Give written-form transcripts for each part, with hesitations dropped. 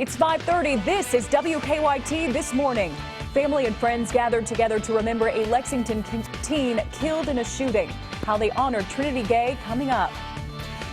It's 5:30. This is WKYT This Morning. Family and friends gathered together to remember a Lexington teen killed in a shooting. How they honored Trinity Gay coming up.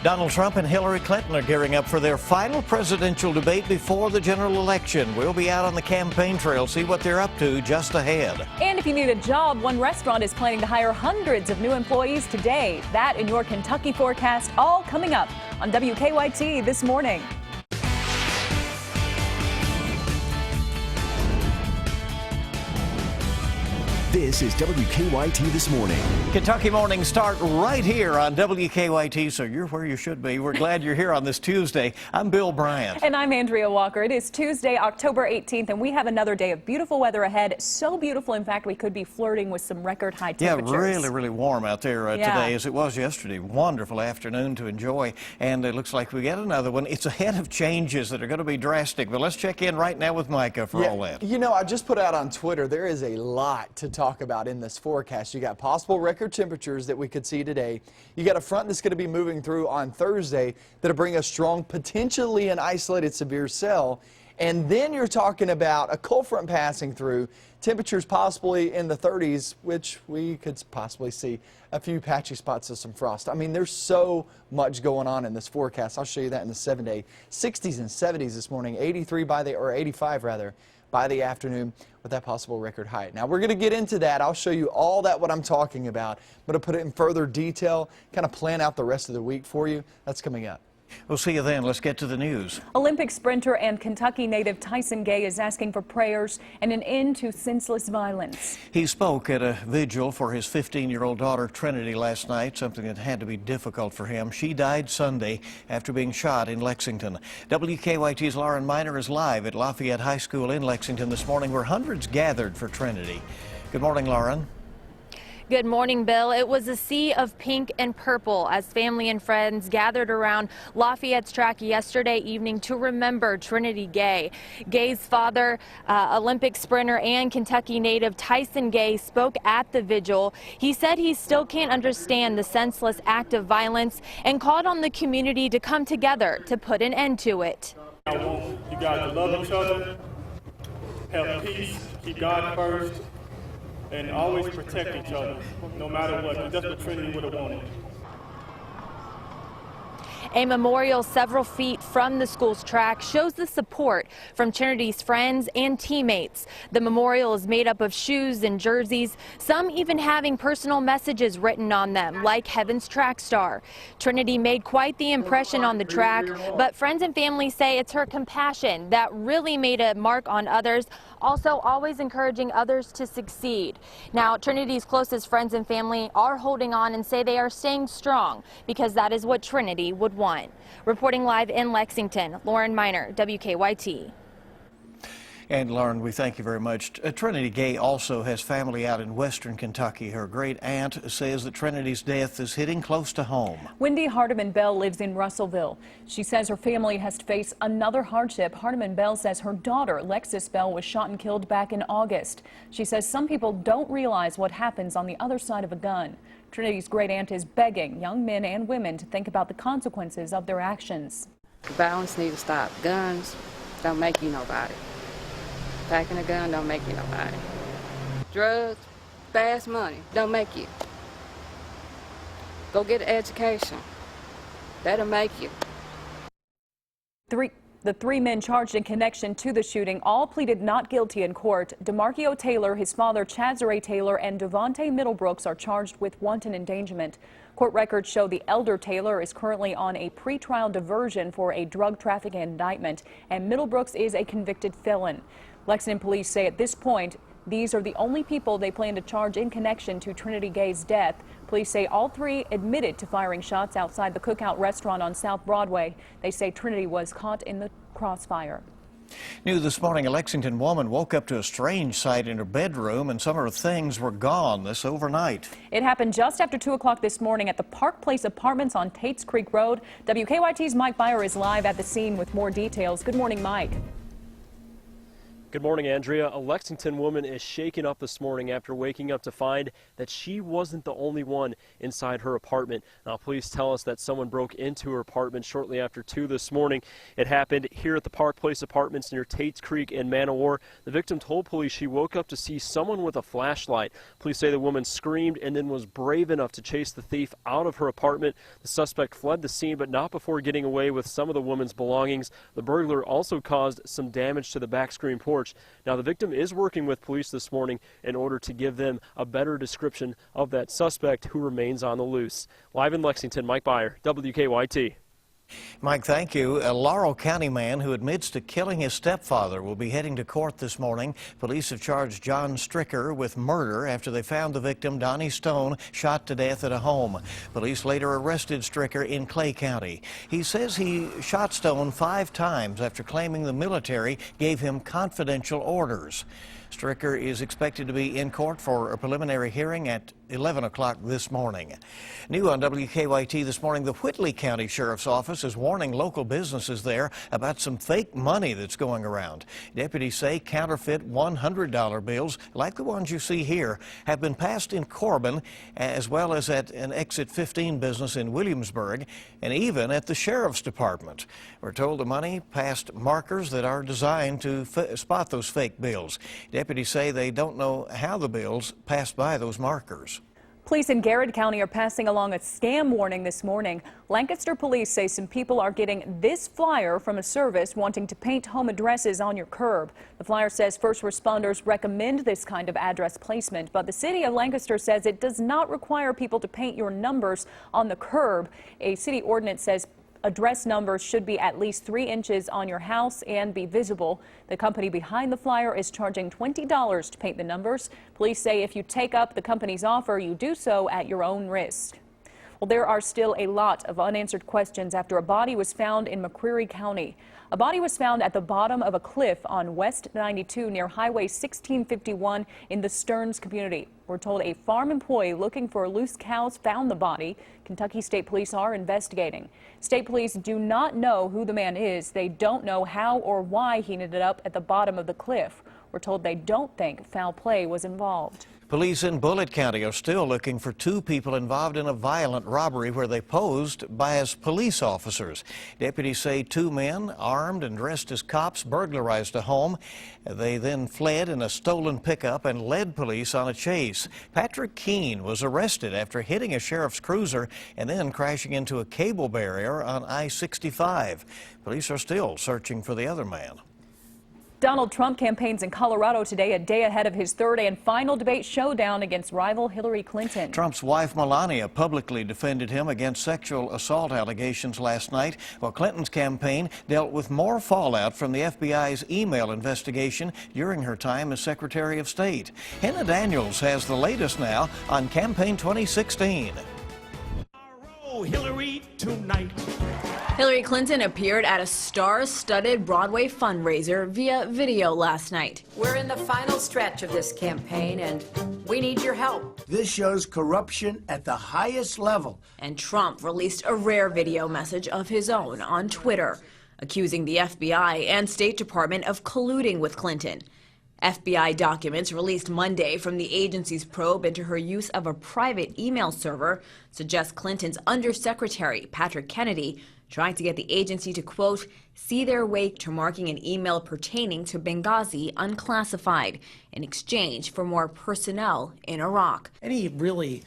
Donald Trump and Hillary Clinton are gearing up for their final presidential debate before the general election. We'll be out on the campaign trail, see what they're up to just ahead. And if you need a job, one restaurant is planning to hire hundreds of new employees today. That and your Kentucky forecast all coming up on WKYT This Morning. This is WKYT This Morning. Kentucky mornings start right here on WKYT, so you're where you should be. We're glad you're here on this Tuesday. I'm Bill Bryant. And I'm Andrea Walker. It is Tuesday, October 18th, and we have another day of beautiful weather ahead. So beautiful, in fact, we could be flirting with some record high temperatures. Yeah, really, really warm out there today as it was yesterday. Wonderful afternoon to enjoy, and it looks like we get another one. It's ahead of changes that are going to be drastic, but let's check in right now with Micah for all that. You know, I just put out on Twitter, there is a lot to talk about in this forecast. You got possible record temperatures that we could see today. You got a front that's going to be moving through on Thursday that'll bring a strong, potentially an isolated severe cell. And then you're talking about a cold front passing through, temperatures possibly in the 30s, which we could possibly see a few patchy spots of some frost. I mean, there's so much going on in this forecast. I'll show you that in the 7-day. 60s and 70s this morning, 85 rather, by the afternoon with that possible record height. Now, we're going to get into that. I'll show you all that what I'm talking about. I'm going to put it in further detail, kind of plan out the rest of the week for you. That's coming up. We'll see you then. Let's get to the news. Olympic sprinter and Kentucky native Tyson Gay is asking for prayers and an end to senseless violence. He spoke at a vigil for his 15-year-old daughter Trinity last night, something that had to be difficult for him. She died Sunday after being shot in Lexington. WKYT's Lauren Miner is live at Lafayette High School in Lexington this morning, where hundreds gathered for Trinity. Good morning, Lauren. Good morning, Bill. It was a sea of pink and purple as family and friends gathered around Lafayette's track yesterday evening to remember Trinity Gay. Gay's father, Olympic sprinter and Kentucky native Tyson Gay, spoke at the vigil. He said he still can't understand the senseless act of violence and called on the community to come together to put an end to it. I want you guys to love each other, have peace, keep God first, and always protect each other, no matter what. That's what Trinity would have wanted. A memorial several feet from the school's track shows the support from Trinity's friends and teammates. The memorial is made up of shoes and jerseys, some even having personal messages written on them, like Heaven's Track Star. Trinity made quite the impression on the track, but friends and family say it's her compassion that really made a mark on others, also always encouraging others to succeed. Now, Trinity's closest friends and family are holding on and say they are staying strong because that is what Trinity would want. Reporting live in Lexington, Lauren Miner, WKYT. And Lauren, we thank you very much. Trinity Gay also has family out in western Kentucky. Her great aunt says that Trinity's death is hitting close to home. Wendy Hardiman Bell lives in Russellville. She says her family has to face another hardship. Hardiman Bell says her daughter, Lexis Bell, was shot and killed back in August. She says some people don't realize what happens on the other side of a gun. Trinity's great aunt is begging young men and women to think about the consequences of their actions. Violence needs to stop. Guns don't make you nobody. Packing a gun don't make you nobody. Drugs, fast money don't make you. Go get an education. That'll make you. The three men charged in connection to the shooting all pleaded not guilty in court. DeMarquio Taylor, his father Chazare Taylor, and Devontae Middlebrooks are charged with wanton endangerment. Court records show the elder Taylor is currently on a pretrial diversion for a drug trafficking indictment, and Middlebrooks is a convicted felon. Lexington police say at this point, these are the only people they plan to charge in connection to Trinity Gay's death. Police say all three admitted to firing shots outside the Cookout restaurant on South Broadway. They say Trinity was caught in the crossfire. New this morning, a Lexington woman woke up to a strange sight in her bedroom, and some of her things were gone this overnight. It happened just after 2 o'clock this morning at the Park Place Apartments on Tates Creek Road. WKYT's Mike Byer is live at the scene with more details. Good morning, Mike. Good morning, Andrea. A Lexington woman is shaken up this morning after waking up to find that she wasn't the only one inside her apartment. Now, police tell us that someone broke into her apartment shortly after 2 this morning. It happened here at the Park Place Apartments near Tate's Creek in Manowar. The victim told police she woke up to see someone with a flashlight. Police say the woman screamed and then was brave enough to chase the thief out of her apartment. The suspect fled the scene, but not before getting away with some of the woman's belongings. The burglar also caused some damage to the back screen porch. Now, the victim is working with police this morning in order to give them a better description of that suspect who remains on the loose. Live in Lexington, Mike Byer, WKYT. Mike, thank you. A Laurel County man who admits to killing his stepfather will be heading to court this morning. Police have charged John Stricker with murder after they found the victim, Donnie Stone, shot to death at a home. Police later arrested Stricker in Clay County. He says he shot Stone 5 times after claiming the military gave him confidential orders. Stricker is expected to be in court for a preliminary hearing at 11 o'clock this morning. New on WKYT this morning, the Whitley County Sheriff's Office is warning local businesses there about some fake money that's going around. Deputies say counterfeit $100 bills, like the ones you see here, have been passed in Corbin, as well as at an Exit 15 business in Williamsburg, and even at the Sheriff's Department. We're told the money passed markers that are designed to spot those fake bills. Deputies say they don't know how the bills passed by those markers. Police in Garrett County are passing along a scam warning this morning. Lancaster police say some people are getting this flyer from a service wanting to paint home addresses on your curb. The flyer says first responders recommend this kind of address placement, but the city of Lancaster says it does not require people to paint your numbers on the curb. A city ordinance says address numbers should be at least 3 inches on your house and be visible. The company behind the flyer is charging $20 to paint the numbers. Police say if you take up the company's offer, you do so at your own risk. Well, there are still a lot of unanswered questions after a body was found in McCreary County. A body was found at the bottom of a cliff on West 92 near Highway 1651 in the Stearns community. We're told a farm employee looking for loose cows found the body. Kentucky State Police are investigating. State police do not know who the man is. They don't know how or why he ended up at the bottom of the cliff. We're told they don't think foul play was involved. Police in Bullitt County are still looking for 2 people involved in a violent robbery where they posed as police officers. Deputies say 2 men, armed and dressed as cops, burglarized a home. They then fled in a stolen pickup and led police on a chase. Patrick Keene was arrested after hitting a sheriff's cruiser and then crashing into a cable barrier on I-65. Police are still searching for the other man. Donald Trump campaigns in Colorado today, a day ahead of his 3rd and final debate showdown against rival Hillary Clinton. Trump's wife Melania publicly defended him against sexual assault allegations last night, while Clinton's campaign dealt with more fallout from the FBI's email investigation during her time as Secretary of State. Hannah Daniels has the latest now on Campaign 2016. Hillary tonight. Hillary Clinton appeared at a star-studded Broadway fundraiser via video last night. We're in the final stretch of this campaign, and we need your help. This shows corruption at the highest level. And Trump released a rare video message of his own on Twitter, accusing the FBI and State Department of colluding with Clinton. FBI documents released Monday from the agency's probe into her use of a private email server suggest Clinton's undersecretary, Patrick Kennedy, trying to get the agency to, quote, see their way to marking an email pertaining to Benghazi unclassified in exchange for more personnel in Iraq. Any really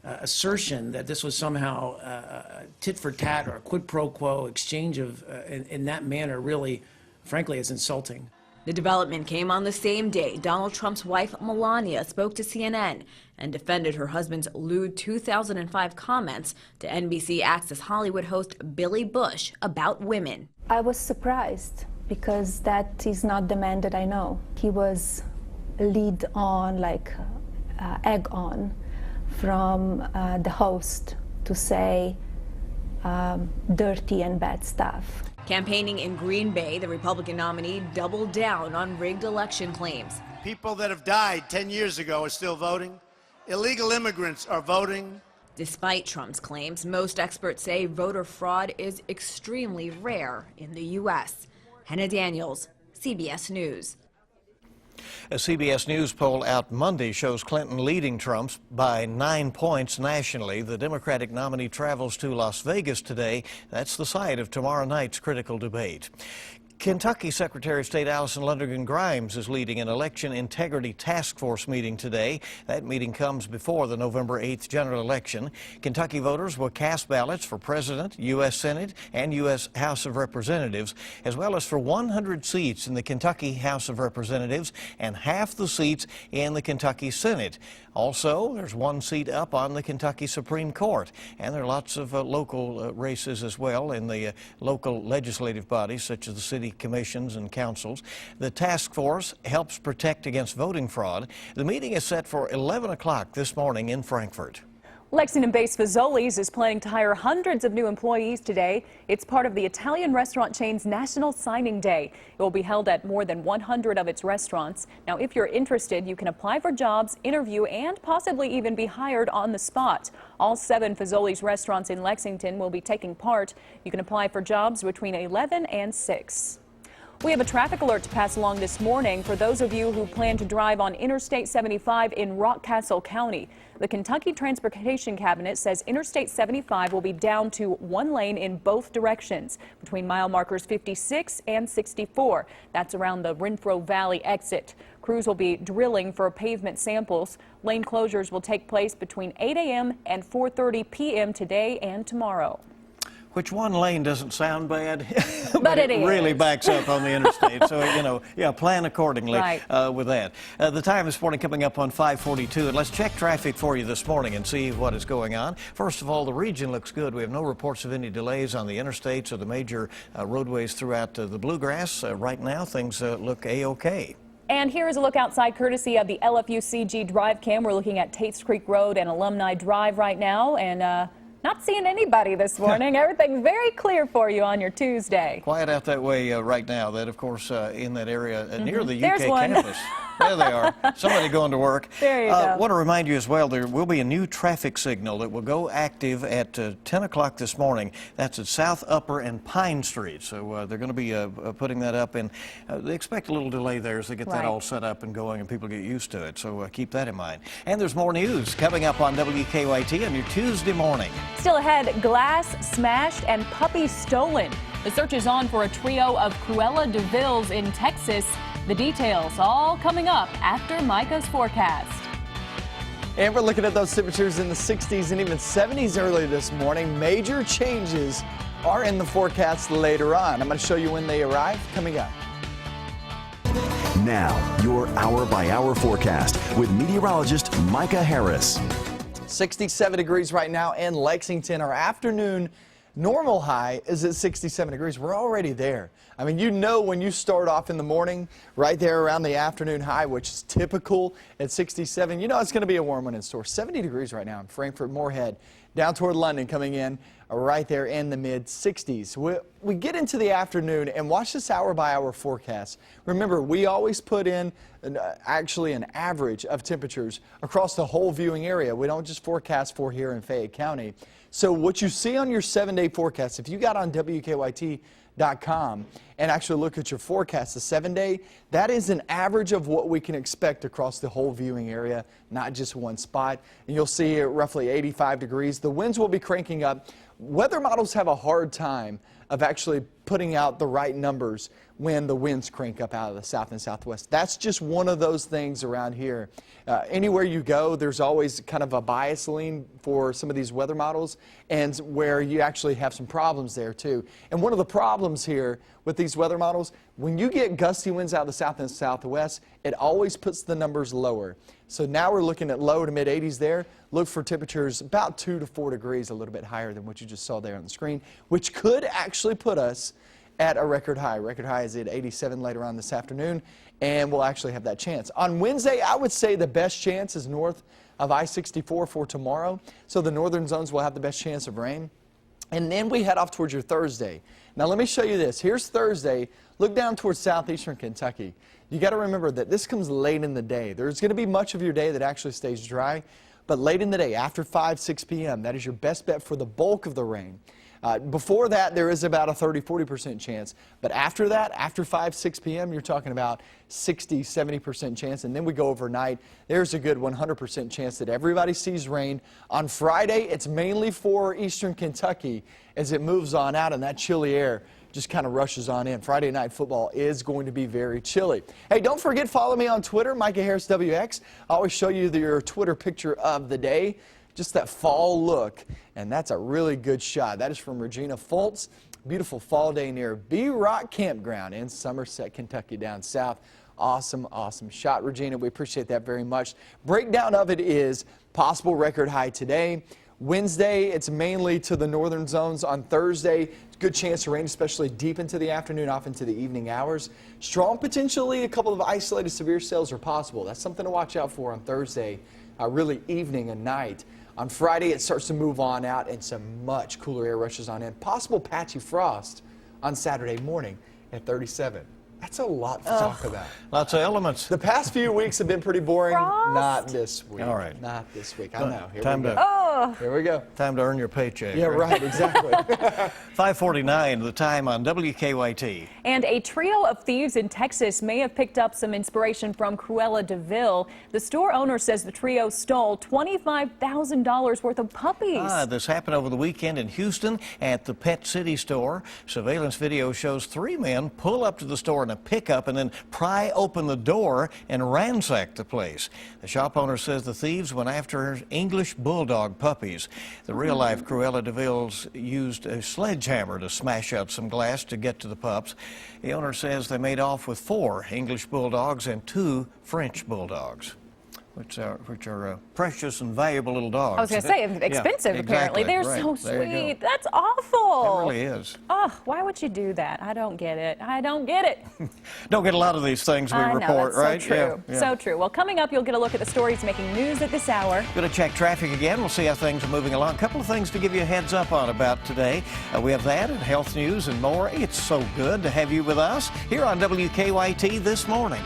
assertion that this was somehow tit for tat or a quid pro quo exchange of in that manner really, frankly, is insulting. The development came on the same day Donald Trump's wife Melania spoke to CNN and defended her husband's lewd 2005 comments to NBC Access Hollywood host Billy Bush about women. I was surprised because that is not the man that I know. He was lead on, like egg on, from the host to say dirty and bad stuff. Campaigning in Green Bay, the Republican nominee doubled down on rigged election claims. People that have died 10 years ago are still voting. Illegal immigrants are voting. Despite Trump's claims, most experts say voter fraud is extremely rare in the U.S. Hannah Daniels, CBS News. A CBS News poll out Monday shows Clinton leading Trump by 9 points nationally. The Democratic nominee travels to Las Vegas today. That's the site of tomorrow night's critical debate. Kentucky Secretary of State Allison Lundergan Grimes is leading an election integrity task force meeting today. That meeting comes before the November 8th general election. Kentucky voters will cast ballots for President, U.S. Senate, and U.S. House of Representatives, as well as for 100 seats in the Kentucky House of Representatives and half the seats in the Kentucky Senate. Also, there's one seat up on the Kentucky Supreme Court, and there are lots of local races as well in the local legislative bodies, such as the city commissions and councils. The task force helps protect against voting fraud. The meeting is set for 11 o'clock this morning in Frankfort. Lexington-based Fazoli's is planning to hire hundreds of new employees today. It's part of the Italian restaurant chain's National Signing Day. It will be held at more than 100 of its restaurants. Now, if you're interested, you can apply for jobs, interview, and possibly even be hired on the spot. All 7 Fazoli's restaurants in Lexington will be taking part. You can apply for jobs between 11 and 6. We have a traffic alert to pass along this morning for those of you who plan to drive on Interstate 75 in Rockcastle County. The Kentucky Transportation Cabinet says Interstate 75 will be down to 1 lane in both directions between mile markers 56 and 64. That's around the Renfro Valley exit. Crews will be drilling for pavement samples. Lane closures will take place between 8 a.m. and 4:30 p.m. today and tomorrow. Which one lane doesn't sound bad, but it really backs up on the interstate. So, you know, yeah, plan accordingly with that. The time this morning coming up on 5:42, and let's check traffic for you this morning and see what is going on. First of all, the region looks good. We have no reports of any delays on the interstates or the major roadways throughout the Bluegrass. Right now, things look A-OK. And here is a look outside courtesy of the LFU-CG Drive Cam. We're looking at Tates Creek Road and Alumni Drive right now, and not seeing anybody this morning. Everything's very clear for you on your Tuesday. Quiet out that way right now. That, of course, in that area near the There's UK one. campus. There they are. Somebody going to work. There you go. Want to remind you as well, there will be a new traffic signal that will go active at 10 o'clock this morning. That's at South Upper and Pine Street. So they're going to be putting that up, and they expect a little delay there as they get that all set up and going and people get used to it. So keep that in mind. And there's more news coming up on WKYT on your Tuesday morning. Still ahead, glass smashed and puppy stolen. The search is on for a trio of Cruella de Vil's in Texas. The details all coming up after Micah's forecast. And we're looking at those temperatures in the 60s and even 70s early this morning. Major changes are in the forecast later on. I'm going to show you when they arrive coming up. Now, your hour-by-hour forecast with meteorologist Micah Harris. 67 degrees right now in Lexington. Our afternoon normal high is at 67 degrees. We're already there. I mean, you know when you start off in the morning, right there around the afternoon high, which is typical at 67, you know it's going to be a warm one in store. 70 degrees right now in Frankfort, Moorhead, down toward London coming in right there in the mid-60s. We get into the afternoon and watch this hour-by-hour forecast. Remember, we always put in actually an average of temperatures across the whole viewing area. We don't just forecast for here in Fayette County. So what you see on your 7-day forecast, if you got on WKYT.com and actually look at your forecast, the 7-day, that is an average of what we can expect across the whole viewing area, not just one spot. And you'll see roughly 85 degrees. The winds will be cranking up. Weather models have a hard time of actually putting out the right numbers when the winds crank up out of the south and southwest. That's just one of those things around here. Anywhere you go, there's always kind of a bias lean for some of these weather models, and where you actually have some problems there too. And one of the problems here with these weather models, when you get gusty winds out of the south and southwest, it always puts the numbers lower. So now we're looking at low to mid 80s there. Look for temperatures about 2 to 4 degrees, a little bit higher than what you just saw there on the screen, which could actually put us at a record high. Record high is at 87 later on this afternoon, and we'll actually have that chance. On Wednesday, I would say the best chance is north of I-64 for tomorrow. So the northern zones will have the best chance of rain. And then we head off towards your Thursday. Now let me show you this. Here's Thursday. Look down towards southeastern Kentucky. You got to remember that this comes late in the day. There's going to be much of your day that actually stays dry, but late in the day, after 5, 6 p.m., that is your best bet for the bulk of the rain. Before that, there is about a 30-40% chance. But after that, after 5, 6 p.m., you're talking about 60, 70% chance. And then we go overnight. There's a good 100% chance that everybody sees rain. On Friday, it's mainly for eastern Kentucky as it moves on out, and that chilly air just kind of rushes on in. Friday night football is going to be very chilly. Hey, don't forget, follow me on Twitter, Micah Harris WX. I always show you your Twitter picture of the day. Just that fall look, and that's a really good shot. That is from Regina Foltz. Beautiful fall day near B-Rock Campground in Somerset, Kentucky, down south. Awesome, awesome shot, Regina. We appreciate that very much. Breakdown of it is possible record high today. Wednesday, it's mainly to the northern zones. On Thursday, good chance of rain, especially deep into the afternoon, off into the evening hours. Strong, potentially a couple of isolated severe cells are possible. That's something to watch out for on Thursday, really evening and night. On Friday, it starts to move on out and some much cooler air rushes on in. Possible patchy frost on Saturday morning at 37. That's a lot to talk about. Lots of elements. The past few weeks have been pretty boring. Frost? Not this week. All right. Not this week. I know. Here Time we go. to, Here we go. time to earn your paycheck. Yeah, right. Exactly. 5:49, the time on WKYT. And a trio of thieves in Texas may have picked up some inspiration from Cruella de Vil. The store owner says the trio stole $25,000 worth of puppies. This happened over the weekend in Houston at the Pet City store. Surveillance video shows 3 men pull up to the store in a pickup and then pry open the door and ransack the place. The shop owner says the thieves went after English bulldog puppies. The real-life Cruella de Vil's used a sledgehammer to smash out some glass to get to the pups. The owner says they made off with 4 English bulldogs and 2 French bulldogs, which are precious and valuable little dogs. I was going to say, expensive, Yeah, apparently. exactly. They're Right. so There you sweet. That's awful. It really is. Oh, why would you do that? I don't get it. I don't get it. Don't get a lot of these things we I know, report, that's right? so true. Yeah. So true. Well, coming up, you'll get a look at the stories making news at this hour. Going to check traffic again. We'll see how things are moving along. A couple of things to give you a heads up on about today. We have that and health news and more. It's so good to have you with us here on WKYT this morning.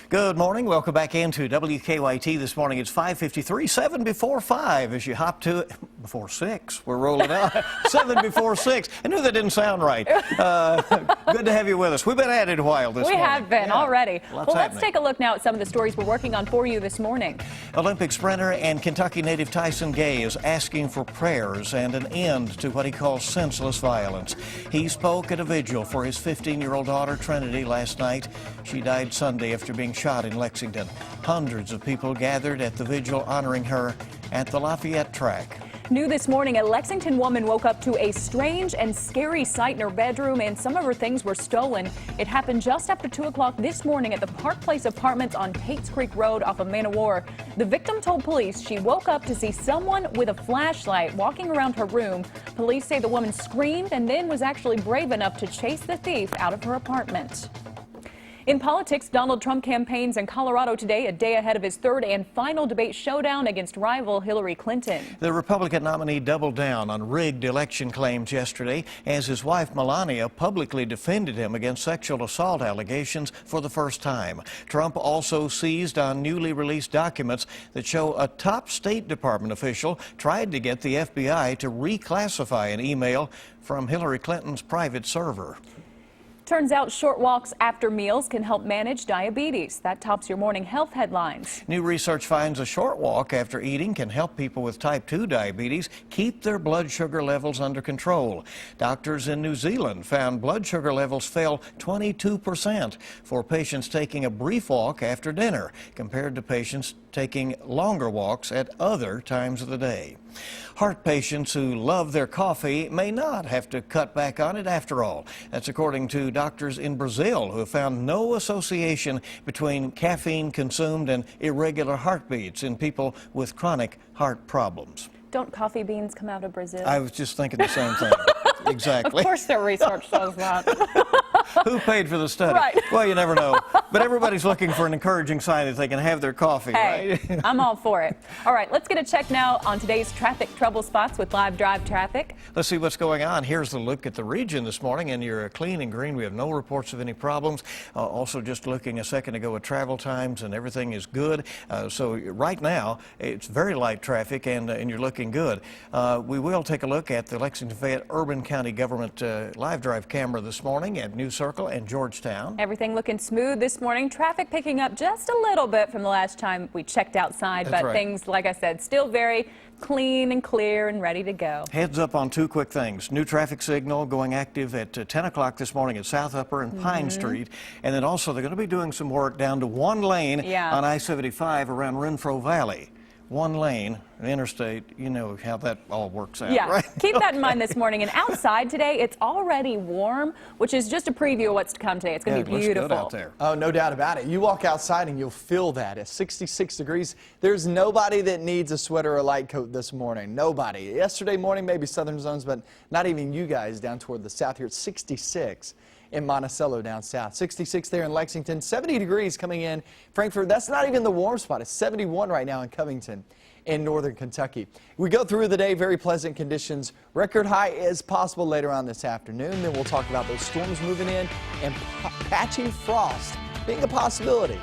Good morning. Welcome back into WKYT this morning. It's 5:53, 7 before 5 as you hop to it. Before 6. We're rolling out. 7 before 6. I knew that didn't sound right. Good to have you with us. We've been at it a while this morning. We have been already. Well, let's happening. take a look now at some of the stories we're working on for you this morning. Olympic sprinter and Kentucky native Tyson Gay is asking for prayers and an end to what he calls senseless violence. He spoke at a vigil for his 15-year-old daughter, Trinity, last night. She died Sunday after being shot in Lexington. Hundreds of people gathered at the vigil honoring her at the Lafayette track. New this morning, a Lexington woman woke up to a strange and scary sight in her bedroom, and some of her things were stolen. It happened just after 2 o'clock this morning at the Park Place Apartments on Pates Creek Road off of Man of War. The victim told police she woke up to see someone with a flashlight walking around her room. Police say the woman screamed and then was actually brave enough to chase the thief out of her apartment. In politics, Donald Trump campaigns in Colorado today, a day ahead of his third and final debate showdown against rival Hillary Clinton. The Republican nominee doubled down on rigged election claims yesterday as his wife Melania publicly defended him against sexual assault allegations for the first time. Trump also seized on newly released documents that show a top State Department official tried to get the FBI to reclassify an email from Hillary Clinton's private server. Turns out short walks after meals can help manage diabetes. That tops your morning health headlines. New research finds a short walk after eating can help people with type 2 diabetes keep their blood sugar levels under control. Doctors in New Zealand found blood sugar levels fell 22% for patients taking a brief walk after dinner compared to patients taking longer walks at other times of the day. Heart patients who love their coffee may not have to cut back on it after all. That's according to doctors in Brazil who have found no association between caffeine consumed and irregular heartbeats in people with chronic heart problems. Don't coffee beans come out of Brazil? I was just thinking the same thing. Exactly. Of course their research says that. Who paid for the study? Right. Well, you never know. But everybody's looking for an encouraging sign that they can have their coffee, Hey, right? I'm all for it. All right, let's get a check now on today's traffic trouble spots with live drive traffic. Let's see what's going on. Here's the look at the region this morning, and you're clean and green. We have no reports of any problems. Also, just looking a second ago at travel times, and everything is good. So right now, it's very light traffic, and you're looking good. We will take a look at the Lexington-Fayette Urban County Government live drive camera this morning at New Circle and Georgetown. Everything looking smooth this morning. Traffic picking up just a little bit from the last time we checked outside, That's but right. things, like I said, still very clean and clear and ready to go. Heads up on two quick things. New traffic signal going active at 10 o'clock this morning at South Upper and Pine Street. And then also they're going to be doing some work down to one lane on I-75 around Renfro Valley. One lane, an interstate, you know how that all works out, Yeah, right? keep that in mind this morning. And outside today, it's already warm, which is just a preview of what's to come today. It's going to be beautiful. It looks good out there. Oh, no doubt about it. You walk outside and you'll feel that. At 66 degrees, there's nobody that needs a sweater or a light coat this morning. Nobody. Yesterday morning, maybe southern zones, but not even you guys down toward the south here. It's 66 in Monticello down south. 66 there in Lexington. 70 degrees coming in Frankfort. That's not even the warm spot. It's 71 right now in Covington in northern Kentucky. We go through the day, very pleasant conditions. Record high is possible later on this afternoon. Then we'll talk about those storms moving in and patchy frost being a possibility.